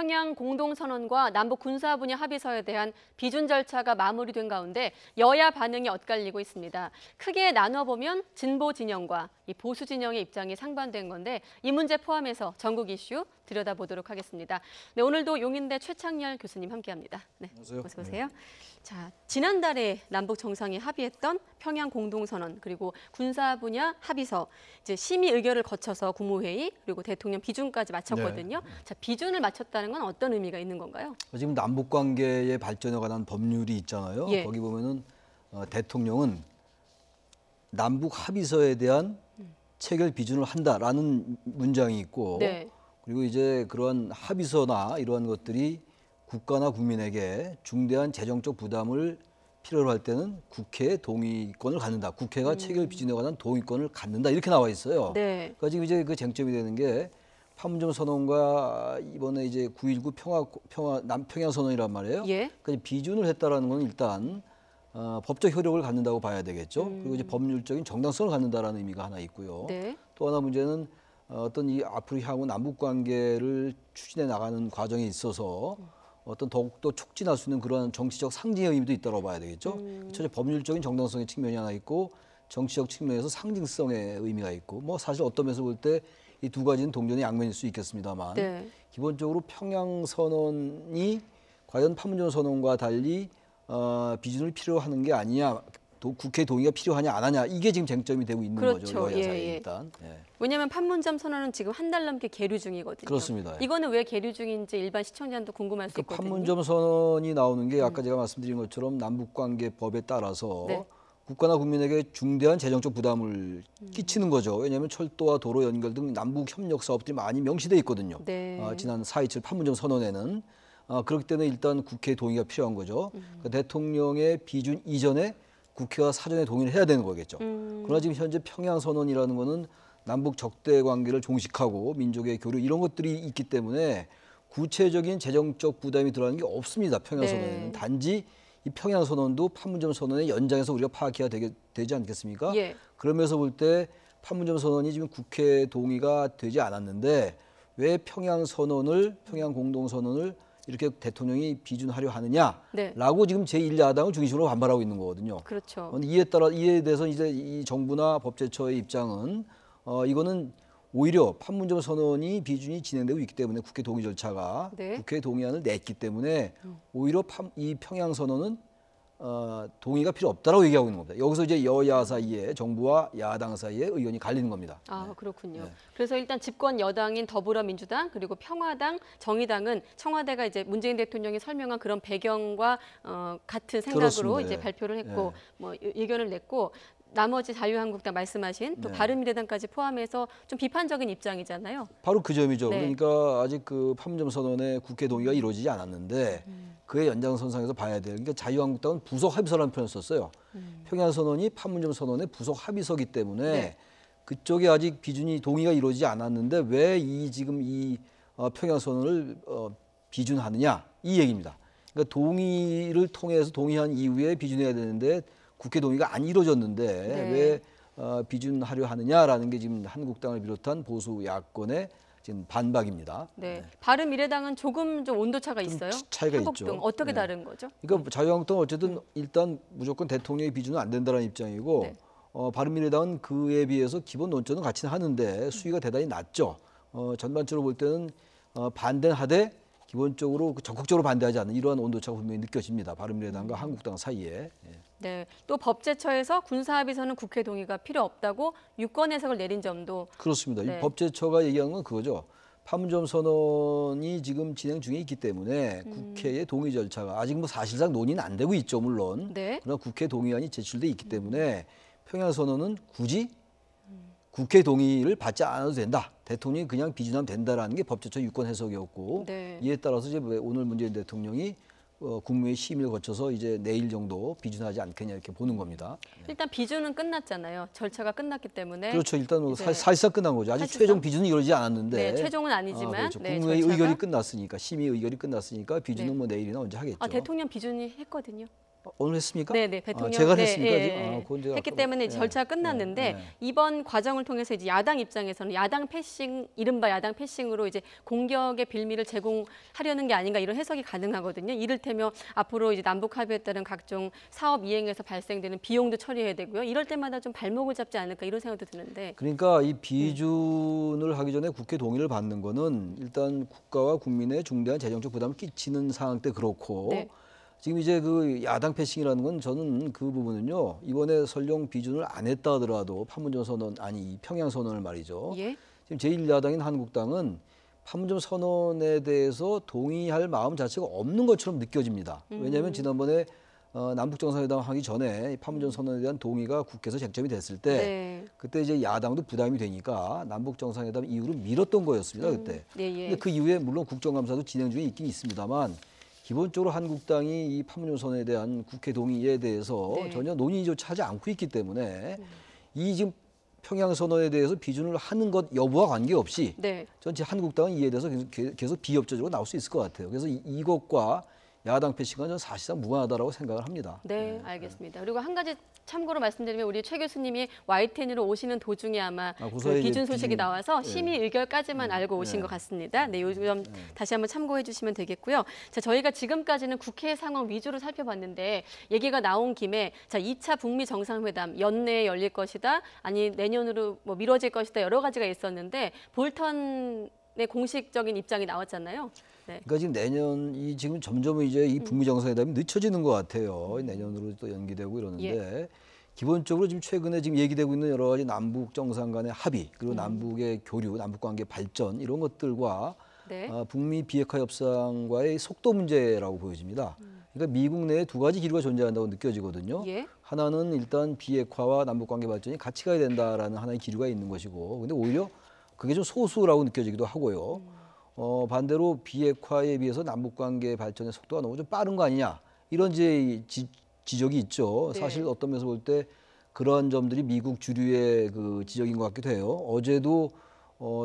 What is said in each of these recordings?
평양 공동선언과 남북 군사 분야 합의서에 대한 비준 절차가 마무리된 가운데 여야 반응이 엇갈리고 있습니다. 크게 나눠보면 진보 진영과 이 보수 진영의 입장이 상반된 건데 이 문제 포함해서 전국 이슈 들여다보도록 하겠습니다. 네, 오늘도 용인대 최창렬 교수님 함께합니다. 네, 어서 오세요. 자, 지난달에 남북 정상이 합의했던 평양 공동선언 그리고 군사 분야 합의서 이제 심의 의결을 거쳐서 국무회의 그리고 대통령 비준까지 마쳤거든요. 네. 자, 비준을 마쳤다는 건 어떤 의미가 있는 건가요? 지금 남북 관계의 발전에 관한 법률이 있잖아요. 예. 거기 보면은 대통령은 남북 합의서에 대한 체결 비준을 한다라는 문장이 있고, 네. 그리고 이제 그런 합의서나 이러한 것들이 국가나 국민에게 중대한 재정적 부담을 필요로 할 때는 국회의 동의권을 갖는다. 국회가 체결 비준에 관한 동의권을 갖는다. 이렇게 나와 있어요. 네. 그러니까 지금 이제 그 쟁점이 되는 게 판문점 선언과 이번에 이제 9.19 남평양 선언이란 말이에요. 예. 그러니까 비준을 했다라는 건 일단 법적 효력을 갖는다고 봐야 되겠죠. 그리고 이제 법률적인 정당성을 갖는다라는 의미가 하나 있고요. 네. 또 하나 문제는 어떤 이 앞으로 향후 남북 관계를 추진해 나가는 과정에 있어서 어떤 더욱더 촉진할 수 있는 그런 정치적 상징의 의미도 있다고 봐야 되겠죠. 첫째 법률적인 정당성의 측면이 하나 있고 정치적 측면에서 상징성의 의미가 있고 뭐 사실 어떤 면에서 볼 때 이 두 가지는 동전의 양면일 수 있겠습니다만 네. 기본적으로 평양 선언이 과연 판문점 선언과 달리 비준을 필요하는 게 아니냐, 국회 동의가 필요하냐 안 하냐 이게 지금 쟁점이 되고 있는 그렇죠. 거죠. 여야 사이에 예. 일단. 예. 왜냐하면 판문점 선언은 지금 한 달 넘게 계류 중이거든요. 그렇습니다. 이거는 왜 계류 중인지 일반 시청자도 궁금할 수 있거든요. 판문점 선언이 나오는 게 아까 제가 말씀드린 것처럼 남북관계법에 따라서 네. 국가나 국민에게 중대한 재정적 부담을 끼치는 거죠. 왜냐하면 철도와 도로 연결 등 남북 협력 사업들이 많이 명시돼 있거든요. 네. 지난 4.27 판문점 선언에는 그렇기 때문에 일단 국회 동의가 필요한 거죠. 그러니까 대통령의 비준 이전에 국회가 사전에 동의를 해야 되는 거겠죠. 그러나 지금 현재 평양 선언이라는 거는 남북 적대 관계를 종식하고 민족의 교류 이런 것들이 있기 때문에 구체적인 재정적 부담이 들어가는 게 없습니다. 평양 선언에는. 네. 단지 이 평양 선언도 판문점 선언의 연장에서 우리가 파악해야 되지 않겠습니까? 예. 그러면서 볼 때 판문점 선언이 지금 국회 동의가 되지 않았는데 왜 평양 공동 선언을 이렇게 대통령이 비준하려 하느냐라고 네. 지금 제1야당을 중심으로 반발하고 있는 거거든요. 그렇죠. 그런데 이에 대해서 이제 이 정부나 법제처의 입장은 이거는 오히려 판문점 선언이 비준이 진행되고 있기 때문에 국회 동의 절차가 네. 국회 동의안을 냈기 때문에 오히려 이 평양 선언은 동의가 필요 없다라고 얘기하고 있는 겁니다. 여기서 이제 여야 사이에 정부와 야당 사이에 의견이 갈리는 겁니다. 그렇군요. 네. 그래서 일단 집권 여당인 더불어민주당 그리고 평화당, 정의당은 청와대가 이제 문재인 대통령이 설명한 그런 배경과 같은 생각으로 그렇습니다. 이제 예. 발표를 했고 예. 뭐 의견을 냈고 나머지 자유한국당 말씀하신 또 네. 바른미래당까지 포함해서 좀 비판적인 입장이잖아요. 바로 그 점이죠. 네. 그러니까 아직 그 판문점 선언의 국회 동의가 이루어지지 않았는데 그의 연장선상에서 봐야 돼요. 그러니까 자유한국당은 부속 합의서라는 표현을 썼어요. 평양 선언이 판문점 선언의 부속 합의서기 때문에 네. 그쪽에 아직 비준이 동의가 이루어지지 않았는데 왜 지금 평양 선언을 비준하느냐 이 얘기입니다. 그러니까 동의를 통해서 동의한 이후에 비준해야 되는데 국회 동의가 안 이루어졌는데 네. 왜 비준하려 하느냐라는 게 지금 한국당을 비롯한 보수 야권의 지금 반박입니다. 네. 바른미래당은 조금 좀 온도 차가 있어요. 차이가 한국당 있죠. 어떻게 네. 다른 거죠? 그러니까 자유한국당은 어쨌든 일단 무조건 대통령의 비준은 안 된다는 입장이고 네. 바른미래당은 그에 비해서 기본 논점은 같이 하는데 수위가 대단히 낮죠. 전반적으로 볼 때는 반대는 하되 기본적으로 적극적으로 반대하지 않는 이러한 온도차가 분명히 느껴집니다. 바른미래당과 한국당 사이에. 예. 네. 또 법제처에서 군사합의서는 국회 동의가 필요 없다고 유권 해석을 내린 점도 그렇습니다. 네. 이 법제처가 얘기한 건 그거죠. 판문점 선언이 지금 진행 중에 있기 때문에 국회의 동의 절차가 아직 뭐 사실상 논의는 안 되고 있죠, 물론. 네. 그러나 국회 동의안이 제출돼 있기 때문에 평양 선언은 굳이 국회 동의를 받지 않아도 된다. 대통령이 그냥 비준하면 된다라는 게 법제처 유권 해석이었고 네. 이에 따라서 이제 오늘 문재인 대통령이 국무회의 심의를 거쳐서 이제 내일 정도 비준하지 않겠냐 이렇게 보는 겁니다. 일단 비준은 끝났잖아요. 절차가 끝났기 때문에. 그렇죠. 일단 뭐 네. 사실상 끝난 거죠. 아직 사실상? 최종 비준이 이루어지지 않았는데. 네, 최종은 아니지만 그렇죠. 네, 국무회의 절차가? 의결이 끝났으니까 심의 의결이 끝났으니까 비준은 네. 뭐 내일이나 언제 하겠죠. 대통령 비준이 했거든요. 오늘 했습니까? 네, 대통령 제가 네, 했습니까? 예, 지금? 예. 그건 제가 했기 때문에 이제 절차가 끝났는데 이번 과정을 통해서 이제 야당 입장에서는 야당 패싱, 이른바 야당 패싱으로 이제 공격의 빌미를 제공하려는 게 아닌가 이런 해석이 가능하거든요. 이를테면 앞으로 이제 남북 합의에 따른 각종 사업 이행에서 발생되는 비용도 처리해야 되고요. 이럴 때마다 좀 발목을 잡지 않을까 이런 생각도 드는데. 그러니까 이 비준을 하기 전에 국회 동의를 받는 거는 일단 국가와 국민의 중대한 재정적 부담을 끼치는 상황 때 그렇고 네. 지금 이제 그 야당 패싱이라는 건 저는 그 부분은요 이번에 설령 비준을 안 했다 하더라도 판문점 선언 아니 평양 선언을 말이죠. 예? 지금 제1야당인 한국당은 판문점 선언에 대해서 동의할 마음 자체가 없는 것처럼 느껴집니다. 왜냐하면 지난번에 남북 정상회담 하기 전에 판문점 선언에 대한 동의가 국회에서 쟁점이 됐을 때 네. 그때 이제 야당도 부담이 되니까 남북 정상회담 이후로 미뤘던 거였습니다. 그때. 네, 예. 근데 그 이후에 물론 국정감사도 진행 중에 있긴 있습니다만 기본적으로 한국당이 이 판문점 선언에 대한 국회 동의에 대해서 네. 전혀 논의조차 하지 않고 있기 때문에 이 지금 평양 선언에 대해서 비준을 하는 것 여부와 관계없이 네. 전체 한국당은 이에 대해서 계속 비협조적으로 나올 수 있을 것 같아요. 그래서 이것과 야당 패싱은 저는 사실상 무관하다라고 생각을 합니다. 네, 알겠습니다. 그리고 한 가지 참고로 말씀드리면 우리 최 교수님이 YTN으로 오시는 도중에 아마 그 고사의 비준 소식이 비준, 나와서 심의 의결까지만 알고 오신 것 같습니다. 네, 이 점 다시 한번 참고해 주시면 되겠고요. 자, 저희가 지금까지는 국회 상황 위주로 살펴봤는데 얘기가 나온 김에 자, 2차 북미 정상회담 연내에 열릴 것이다, 아니 내년으로 뭐 미뤄질 것이다 여러 가지가 있었는데 볼턴의 공식적인 입장이 나왔잖아요. 네. 그러니까 지금 내년이 지금 점점 이제 이 북미 정상회담이 늦춰지는 것 같아요. 내년으로 또 연기되고 이러는데 기본적으로 지금 최근에 지금 얘기되고 있는 여러 가지 남북 정상 간의 합의 그리고 남북의 교류, 남북 관계 발전 이런 것들과 네. 북미 비핵화 협상과의 속도 문제라고 보여집니다. 그러니까 미국 내에 두 가지 기류가 존재한다고 느껴지거든요. 예. 하나는 일단 비핵화와 남북 관계 발전이 같이 가야 된다라는 하나의 기류가 있는 것이고, 근데 오히려 그게 좀 소수라고 느껴지기도 하고요. 반대로 비핵화에 비해서 남북 관계 발전의 속도가 너무 좀 빠른 거 아니냐 이런 지적이 있죠. 네. 사실 어떤 면에서 볼 때 그러한 점들이 미국 주류의 그 지적인 것 같기도 해요. 어제도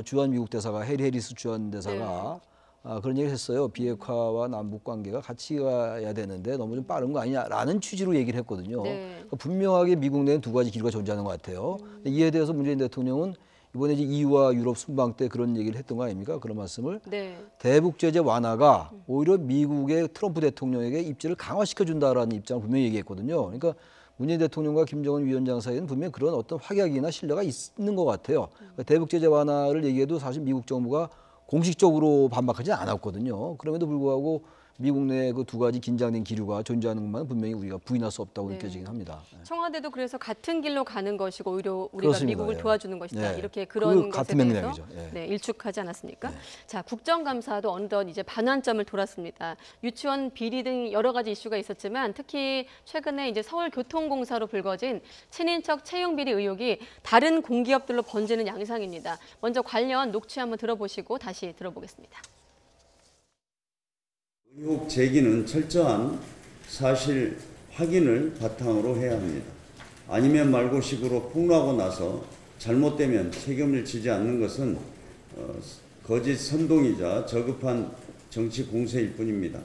주한 미국 대사가 해리 해리스 주한 대사가 그런 얘기를 했어요. 비핵화와 남북 관계가 같이 가야 되는데 너무 좀 빠른 거 아니냐라는 취지로 얘기를 했거든요. 네. 그러니까 분명하게 미국 내에는 두 가지 기류가 존재하는 것 같아요. 이에 대해서 문재인 대통령은 이번에 이제 EU와 유럽 순방 때 그런 얘기를 했던 거 아닙니까? 그런 말씀을. 네. 대북 제재 완화가 오히려 미국의 트럼프 대통령에게 입지를 강화시켜준다라는 입장을 분명히 얘기했거든요. 그러니까 문재인 대통령과 김정은 위원장 사이에는 분명히 그런 어떤 확약이나 신뢰가 있는 것 같아요. 그러니까 대북 제재 완화를 얘기해도 사실 미국 정부가 공식적으로 반박하지 않았거든요. 그럼에도 불구하고 미국 내 그 두 가지 긴장된 기류가 존재하는 것만 분명히 우리가 부인할 수 없다고 느껴지긴 합니다. 청와대도 그래서 같은 길로 가는 것이고 오히려 우리가 그렇습니다. 미국을 예. 도와주는 것이다. 예. 이렇게 그런 것에 같은 대해서 맥락이죠. 예. 네, 일축하지 않았습니까? 자, 국정감사도 어느덧 이제 반환점을 돌았습니다. 유치원 비리 등 여러 가지 이슈가 있었지만 특히 최근에 이제 서울교통공사로 불거진 친인척 채용 비리 의혹이 다른 공기업들로 번지는 양상입니다. 먼저 관련 녹취 한번 들어보시고 다시 들어보겠습니다. 의혹 제기는 철저한 사실 확인을 바탕으로 해야 합니다. 아니면 말고식으로 폭로하고 나서 잘못되면 책임을 지지 않는 것은 거짓 선동이자 저급한 정치 공세일 뿐입니다.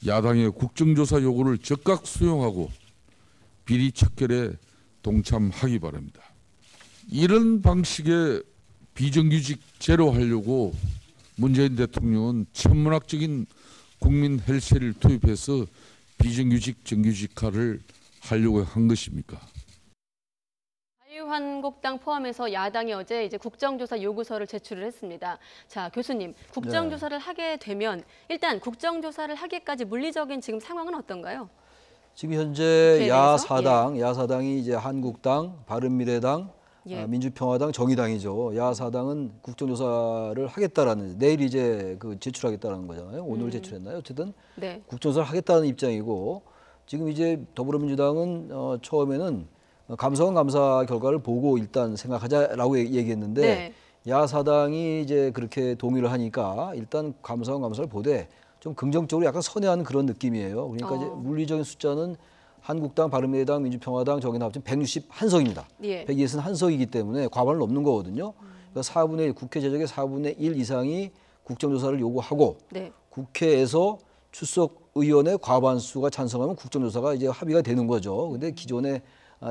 야당의 국정조사 요구를 적극 수용하고 비리 척결에 동참하기 바랍니다. 이런 방식의 비정규직 제로하려고 문재인 대통령은 천문학적인 국민 헬스를 투입해서 비정규직 정규직화를 하려고 한 것입니까? 자유한국당 포함해서 야당이 어제 이제 국정조사 요구서를 제출을 했습니다. 자, 교수님, 국정조사를 하게 되면 일단 국정조사를 하기까지 물리적인 지금 상황은 어떤가요? 지금 현재 국회에 야사당이 이제 한국당, 바른미래당, 민주평화당, 정의당이죠. 야사당은 국정조사를 하겠다라는 내일 이제 그 제출하겠다라는 거잖아요. 오늘 제출했나요? 어쨌든 네. 국정조사를 하겠다는 입장이고 지금 이제 더불어민주당은 처음에는 감사원 감사 결과를 보고 일단 생각하자라고 얘기했는데 네. 야사당이 이제 그렇게 동의를 하니까 일단 감사원 감사를 보되 좀 긍정적으로 약간 선회하는 그런 느낌이에요. 그러니까 이제 물리적인 숫자는 한국당, 바른미래당, 민주평화당, 정의당 합치면 161석입니다. 예. 161석이기 때문에 과반을 넘는 거거든요. 그러니까 4분의 1, 국회 제적의 4분의 1 이상이 국정조사를 요구하고 네. 국회에서 출석 의원의 과반수가 찬성하면 국정조사가 이제 합의가 되는 거죠. 근데 기존의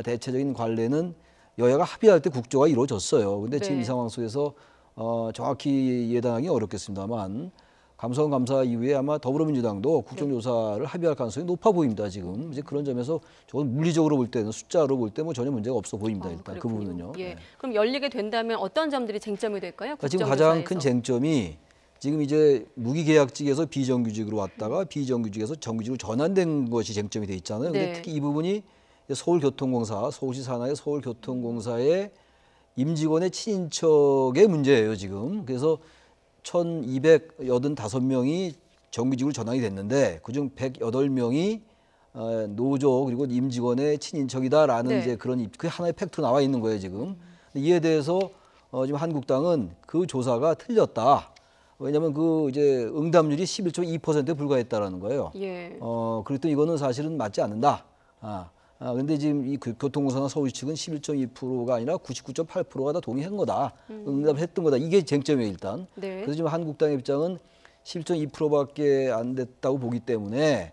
대체적인 관례는 여야가 합의할 때 국조가 이루어졌어요. 근데 지금 네. 이 상황 속에서 정확히 예단하기 어렵겠습니다만 감사원 감사 이후에 아마 더불어민주당도 국정조사를 합의할 가능성이 높아 보입니다. 지금 이제 그런 점에서 저건 물리적으로 볼 때는 숫자로 볼 때 뭐 전혀 문제가 없어 보입니다. 일단 그 그렇군요. 부분은요. 예. 네. 그럼 열리게 된다면 어떤 점들이 쟁점이 될까요? 그러니까 지금 가장 큰 국정조사에서. 쟁점이 지금 이제 무기계약직에서 비정규직으로 왔다가 비정규직에서 정규직으로 전환된 것이 쟁점이 돼 있잖아요. 근데 네. 특히 이 부분이 서울교통공사, 서울시 산하의 서울교통공사의 임직원의 친인척의 문제예요, 지금. 그래서 1,285명이 정규직으로 전환이 됐는데 그중 108명이 노조 그리고 임직원의 친인척이다라는 네. 이제 그런 그 하나의 팩트로 나와 있는 거예요, 지금. 근데 이에 대해서 지금 한국당은 그 조사가 틀렸다. 왜냐하면 그 이제 응답률이 11.2%에 불과했다라는 거예요. 예. 그랬더니 이거는 사실은 맞지 않는다. 근데 지금 이 교통공사나 서울시 측은 11.2%가 아니라 99.8%가 다 동의한 거다. 응답했던 거다. 이게 쟁점이에요, 일단. 네. 그래서 지금 한국당의 입장은 11.2%밖에 안 됐다고 보기 때문에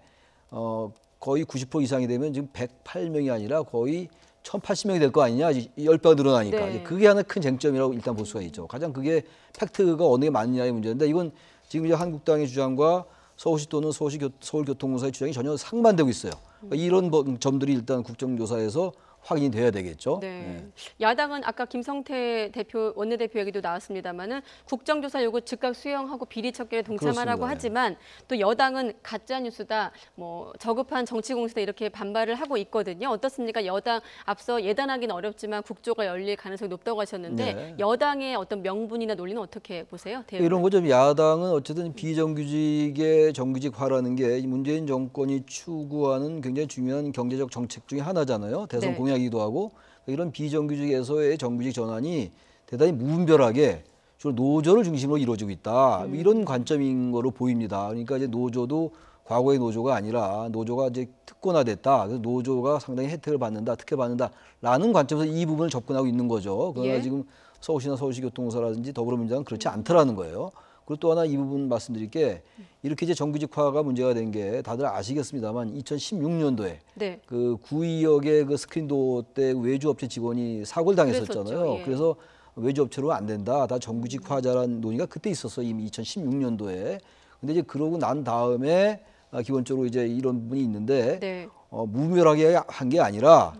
거의 90% 이상이 되면 지금 108명이 아니라 거의 1,080명이 될 거 아니냐. 10배가 늘어나니까. 네. 그게 하나 큰 쟁점이라고 일단 볼 수가 있죠. 가장 그게 팩트가 어느 게 맞느냐의 문제인데 이건 지금 이제 한국당의 주장과 서울시 또는 서울교통공사의 주장이 전혀 상반되고 있어요. 그러니까 이런 점들이 일단 국정조사에서 확인이 돼야 되겠죠. 네. 야당은 아까 김성태 대표 원내대표 얘기도 나왔습니다만은 국정조사 요구 즉각 수용하고 비리 척결에 동참하라고 그렇습니다. 하지만 또 여당은 가짜 뉴스다, 뭐 저급한 정치 공세다 이렇게 반발을 하고 있거든요. 어떻습니까? 여당 앞서 예단하기는 어렵지만 국조가 열릴 가능성이 높다고 하셨는데 네. 여당의 어떤 명분이나 논리는 어떻게 보세요? 대응을? 이런 거죠. 야당은 어쨌든 비정규직의 정규직화라는 게 문재인 정권이 추구하는 굉장히 중요한 경제적 정책 중에 하나잖아요. 대선 네. 공약이기도 하고 이런 비정규직에서의 정규직 전환이 대단히 무분별하게 주로 노조를 중심으로 이루어지고 있다. 이런 관점인 거로 보입니다. 그러니까 이제 노조도 과거의 노조가 아니라 노조가 이제 특권화됐다. 그래서 노조가 상당히 혜택을 받는다, 특혜를 받는다라는 관점에서 이 부분을 접근하고 있는 거죠. 그러나 예. 지금 서울시나 서울시교통공사라든지 더불어민주당은 그렇지 않더라는 거예요. 그리고 또 하나 이 부분 말씀드릴 게 이렇게 이제 정규직화가 문제가 된 게 다들 아시겠습니다만 2016년도에 네. 그 구의역의 그 스크린도 때 외주업체 직원이 사고를 당했었잖아요. 그랬었죠. 예. 그래서 외주업체로 안 된다. 다 정규직화자라는 논의가 그때 있었어요. 이미 2016년도에. 근데 이제 그러고 난 다음에 기본적으로 이제 이런 부분이 있는데 네. 무분별하게 한 게 아니라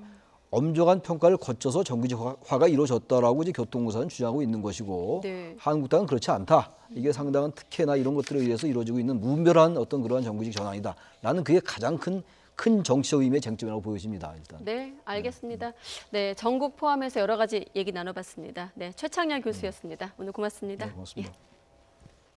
엄정한 평가를 거쳐서 정규직화가 이루어졌다라고 이제 교통공사는 주장하고 있는 것이고 네. 한국당은 그렇지 않다. 이게 상당한 특혜나 이런 것들에 의해서 이루어지고 있는 무분별한 어떤 그러한 정규직 전환이다. 라는 그게 가장 큰 정치적 의미의 쟁점이라고 보여집니다. 일단. 네, 알겠습니다. 네, 전국 포함해서 여러 가지 얘기 나눠봤습니다. 네, 최창렬 교수였습니다. 오늘 고맙습니다. 네, 고맙습니다. 예.